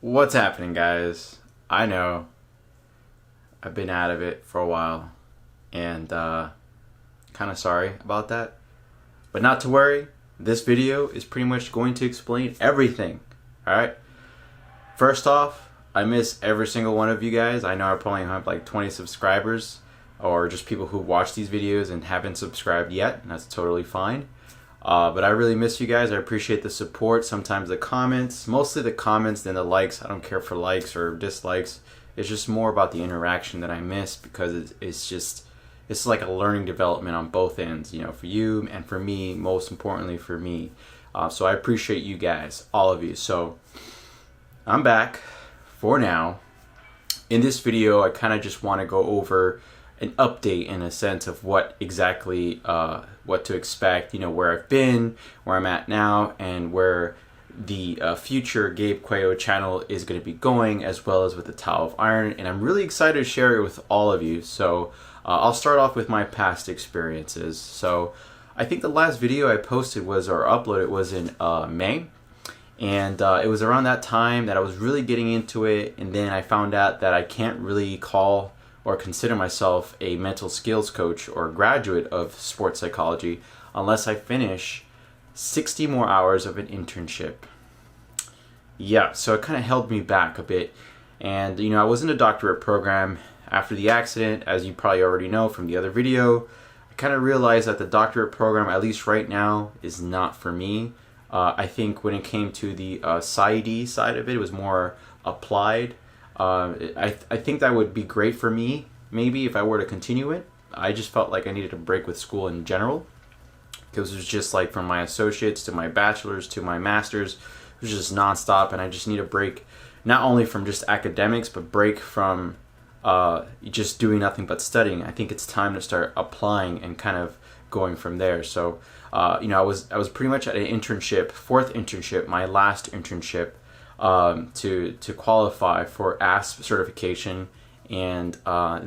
What's happening, guys? I know I've been out of it for a while and kind of sorry about that, but not to worry. This video is pretty much going to explain everything. Alright, first off, I miss every single one of you guys. I know I probably have like 20 subscribers or just people who watch these videos and haven't subscribed yet, and that's totally fine. But I really miss you guys. I appreciate the support, sometimes the comments, mostly the comments than the likes. I don't care for likes or dislikes. It's just more about the interaction that I miss, because it's like a learning development on both ends, you know, for you and for me, most importantly for me. So I appreciate you guys, all of you. So I'm back for now. In this video, I kind of just want to go over an update in a sense of what exactly what to expect, you know, where I've been, where I'm at now, and where the future Gabe Cuello channel is going to be going, as well as with the Tao of Iron. And I'm really excited to share it with all of you. So I'll start off with my past experiences. So I think the last video I posted was, or uploaded, was in May. And it was around that time that I was really getting into it. And then I found out that I can't really call or consider myself a mental skills coach or graduate of sports psychology unless I finish 60 more hours of an internship. Yeah, so it kind of held me back a bit. And, you know, I was in a doctorate program after the accident, as you probably already know from the other video. I kind of realized that the doctorate program, at least right now, is not for me. I think when it came to the PsyD side of it, it was more applied. I think that would be great for me, maybe, if I were to continue it. I just felt like I needed a break with school in general, because it was just like from my associates to my bachelor's to my master's, it was just nonstop, and I just need a break, not only from just academics, but break from just doing nothing but studying. I think it's time to start applying and kind of going from there. So, you know, I was pretty much at an internship, fourth internship, my last internship, to qualify for ASP certification. And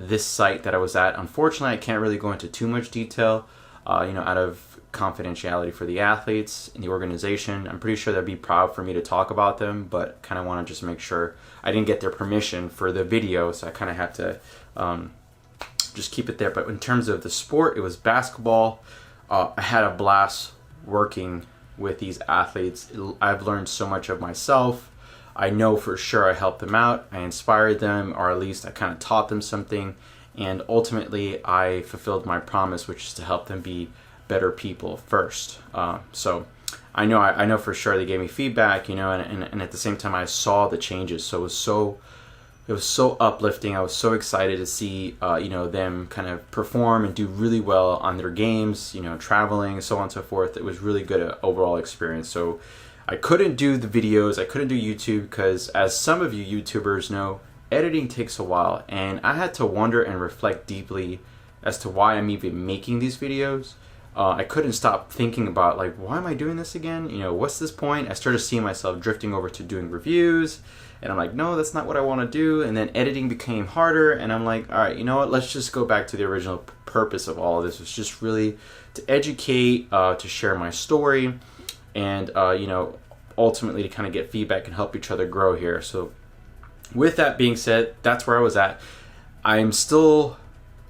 this site that I was at, unfortunately, I can't really go into too much detail, you know, out of confidentiality for the athletes in the organization. I'm pretty sure they'd be proud for me to talk about them, but kind of want to just make sure I didn't get their permission for the video, so I kind of have to just keep it there. But in terms of the sport, it was basketball. I had a blast working with these athletes. I've learned so much of myself. I know for sure I helped them out, I inspired them, or at least I kind of taught them something, and ultimately I fulfilled my promise, which is to help them be better people first. So I know for sure they gave me feedback, you know, and at the same time I saw the changes. So it was so uplifting. I was so excited to see you know, them kind of perform and do really well on their games, you know, traveling, so on and so forth. It was really good overall experience. So I couldn't do the videos, I couldn't do YouTube, because as some of you YouTubers know, editing takes a while, and I had to wonder and reflect deeply as to why I'm even making these videos. I couldn't stop thinking about, like, why am I doing this again? You know, what's this point? I started seeing myself drifting over to doing reviews, and I'm like, no, that's not what I want to do. And then editing became harder, and I'm like, all right, you know what? Let's just go back to the original purpose of all of this. It's just really to educate, to share my story, and you know, ultimately to kind of get feedback and help each other grow here. So with that being said, that's where I was at. I'm still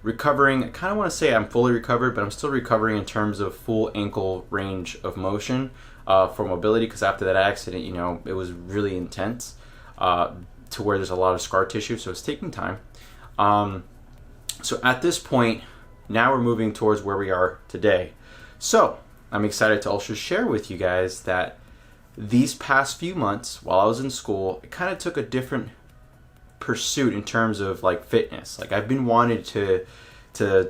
recovering. I kind of want to say I'm fully recovered, but I'm still recovering in terms of full ankle range of motion for mobility, because after that accident, you know, it was really intense to where there's a lot of scar tissue, so it's taking time. So at this point, now we're moving towards where we are today. So I'm excited to also share with you guys that these past few months while I was in school, it kind of took a different pursuit in terms of like fitness. Like, I've been wanting to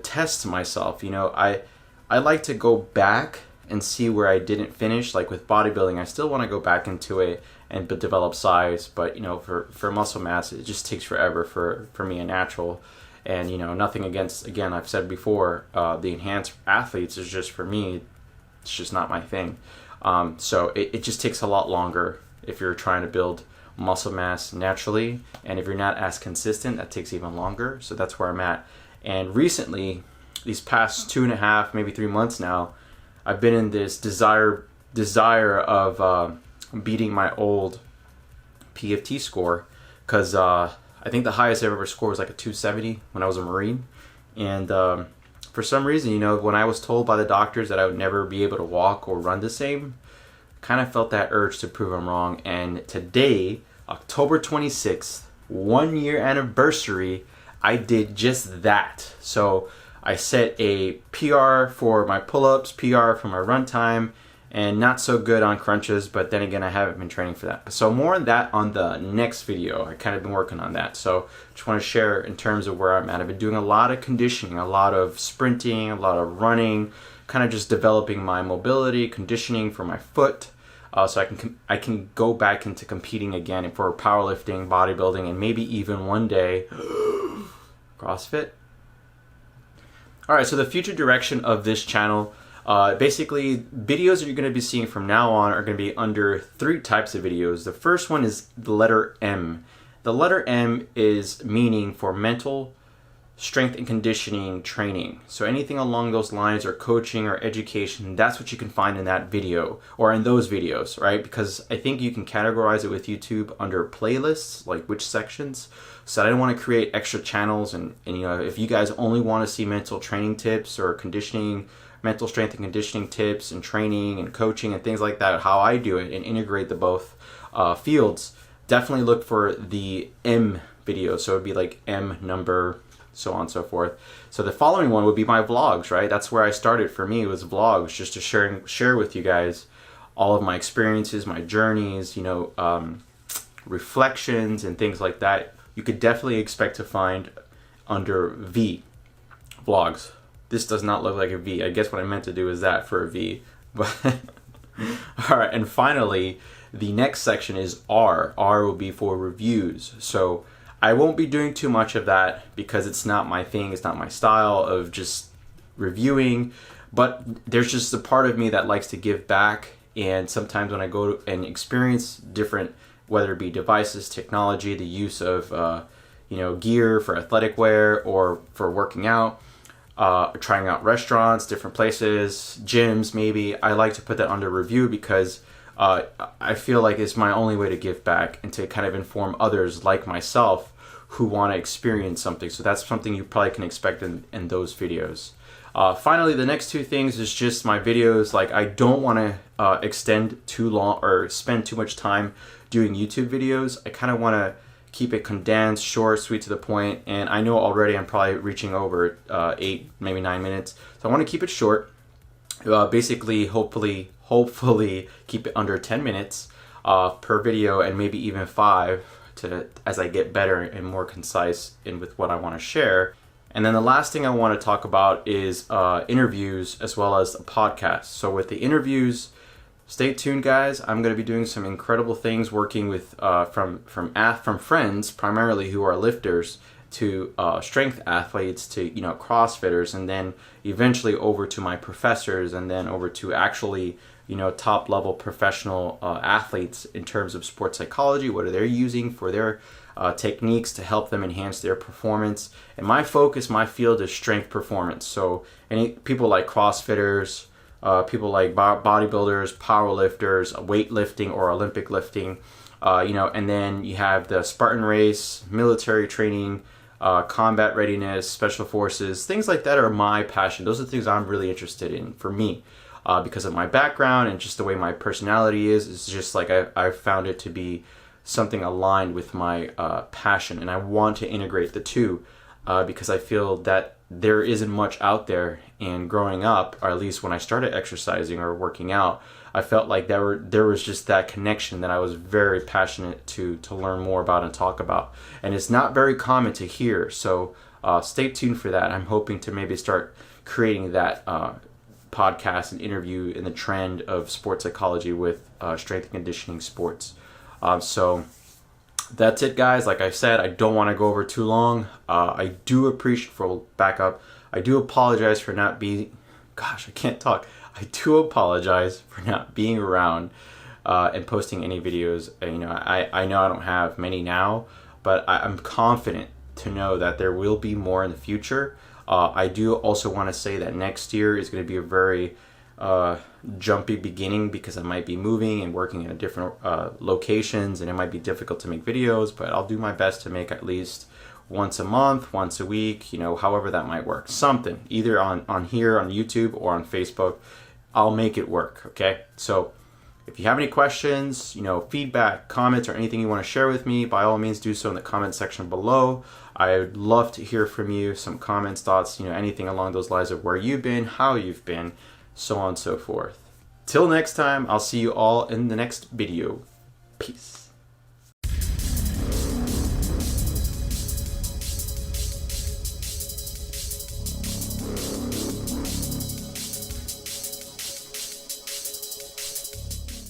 test myself. You know, I like to go back and see where I didn't finish. Like with bodybuilding, I still want to go back into it and develop size, but you know, for muscle mass, it just takes forever for me, a natural. And you know, nothing against, again, I've said before, the enhanced athletes is just, for me, it's just not my thing. So it just takes a lot longer if you're trying to build muscle mass naturally, and if you're not as consistent, that takes even longer. So that's where I'm at. And recently, these past 2.5, maybe 3 months now, I've been in this desire of beating my old PFT score, because I think the highest I ever scored was like a 270 when I was a Marine. And for some reason, you know, when I was told by the doctors that I would never be able to walk or run the same, kind of felt that urge to prove I'm wrong. And today, October 26th, 1 year anniversary, I did just that. So I set a PR for my pull-ups, PR for my run time, and not so good on crunches, but then again, I haven't been training for that. So more on that on the next video. I kind of been working on that. So just want to share in terms of where I'm at. I've been doing a lot of conditioning, a lot of sprinting, a lot of running, kind of just developing my mobility, conditioning for my foot. So I can go back into competing again for powerlifting, bodybuilding, and maybe even one day CrossFit. All right, so the future direction of this channel, basically videos that you're going to be seeing from now on are going to be under 3 types of videos. The first one is the letter M. The letter M is meaning for mental strength and conditioning training. So anything along those lines, or coaching or education, that's what you can find in that video or in those videos, right? Because I think you can categorize it with YouTube under playlists, like which sections. So I didn't want to create extra channels, and you know, if you guys only want to see mental training tips or conditioning, mental strength and conditioning tips and training and coaching and things like that, how I do it and integrate the both fields, definitely look for the M video. So it would be like M number, so on and so forth. So the following one would be my vlogs, right? That's where I started. For me, it was vlogs, just to share with you guys all of my experiences, my journeys, you know, reflections and things like that. You could definitely expect to find under V, vlogs. This does not look like a V. I guess what I meant to do is that for a V. But all right, and finally, the next section is R. R will be for reviews. So I won't be doing too much of that because it's not my thing. It's not my style of just reviewing. But there's just a part of me that likes to give back. And sometimes when I go and experience different, whether it be devices, technology, the use of you know, gear for athletic wear or for working out, trying out restaurants, different places, gyms maybe, I like to put that under review because I feel like it's my only way to give back and to kind of inform others like myself who want to experience something. So that's something you probably can expect in those videos. Finally, the next 2 things is just my videos. Like, I don't want to extend too long or spend too much time doing YouTube videos. I kind of want to keep it condensed, short, sweet, to the point. And I know already I'm probably reaching over 8, maybe 9 minutes. So I want to keep it short. Basically, hopefully keep it under 10 minutes per video, and maybe even 5 as I get better and more concise in with what I want to share. And then the last thing I want to talk about is interviews as well as a podcast. So with the interviews, stay tuned, guys. I'm going to be doing some incredible things, working with from friends primarily who are lifters to strength athletes to, you know, CrossFitters, and then eventually over to my professors, and then over to actually, you know, top level professional athletes in terms of sports psychology. What are they using for their techniques to help them enhance their performance? And my focus, my field is strength performance. So any people like CrossFitters, people like bodybuilders, powerlifters, weightlifting or Olympic lifting, you know, and then you have the Spartan race, military training, combat readiness, special forces, things like that are my passion. Those are the things I'm really interested in for me, because of my background and just the way my personality is. It's just like I've found it to be something aligned with my passion, and I want to integrate the two because I feel that there isn't much out there. And growing up, or at least when I started exercising or working out, I felt like there was just that connection that I was very passionate to learn more about and talk about. And it's not very common to hear, so stay tuned for that. I'm hoping to maybe start creating that podcast and interview in the trend of sports psychology with strength and conditioning sports. So that's it, guys. Like I said, I don't want to go over too long. I do appreciate, for backup, I do apologize for not being, gosh, I can't talk. I do apologize for not being around and posting any videos. You know, I know I don't have many now, but I'm confident to know that there will be more in the future. I do also want to say that next year is going to be a very jumpy beginning because I might be moving and working in different locations, and it might be difficult to make videos, but I'll do my best to make at least once a month, once a week, you know, however that might work. Something, either on here on YouTube or on Facebook. I'll make it work, okay? So if you have any questions, you know, feedback, comments, or anything you want to share with me, by all means do so in the comment section below. I would love to hear from you, some comments, thoughts, you know, anything along those lines of where you've been, how you've been, so on and so forth. Till next time, I'll see you all in the next video. Peace.